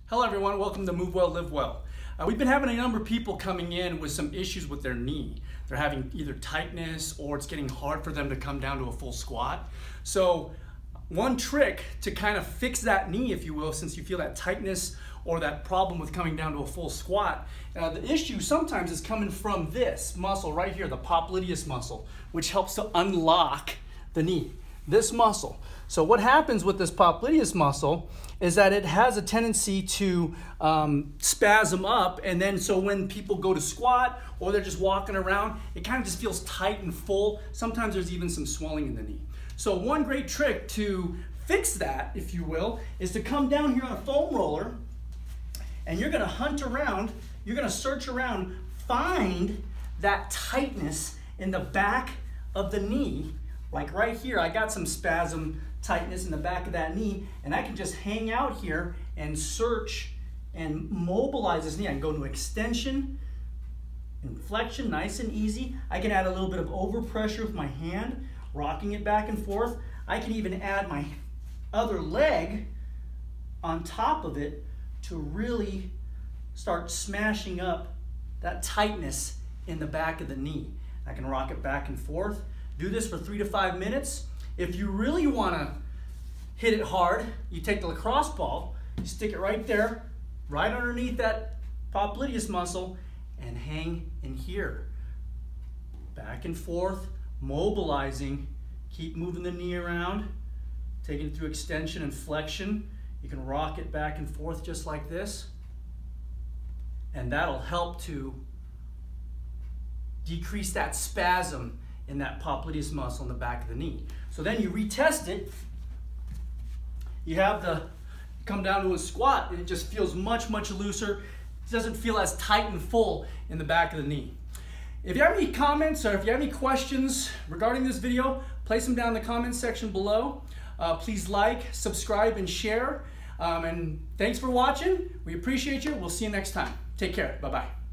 Hello everyone, welcome to Move Well, Live Well. We've been having a number of people coming in with some issues with their knee. They're having either tightness or it's getting hard for them to come down to a full squat. So one trick to kind of fix that knee, if you will, since you feel that tightness or that problem with coming down to a full squat, the issue sometimes is coming from this muscle right here, the popliteus muscle, which helps to unlock the knee, this muscle. So what happens with this popliteus muscle is that it has a tendency to spasm up, and then so when people go to squat or they're just walking around, it kind of just feels tight and full. Sometimes there's even some swelling in the knee. So one great trick to fix that, if you will, is to come down here on a foam roller, and you're gonna hunt around, you're gonna search around, find that tightness in the back of the knee. Like right here, I got some spasm tightness in the back of that knee, and I can just hang out here and search and mobilize this knee. I can go into extension, flexion, nice and easy. I can add a little bit of overpressure with my hand, rocking it back and forth. I can even add my other leg on top of it to really start smashing up that tightness in the back of the knee. I can rock it back and forth. Do this for 3 to 5 minutes. If you really want to hit it hard, you take the lacrosse ball, you stick it right there, right underneath that popliteus muscle, and hang in here. Back and forth, mobilizing, keep moving the knee around, taking it through extension and flexion. You can rock it back and forth just like this, and that'll help to decrease that spasm in that popliteus muscle in the back of the knee. So then you retest it. You have come down to a squat, and it just feels much, much looser. It doesn't feel as tight and full in the back of the knee. If you have any comments or if you have any questions regarding this video, place them down in the comments section below. Please like, subscribe, and share. And thanks for watching. We appreciate you. We'll see you next time. Take care. Bye-bye.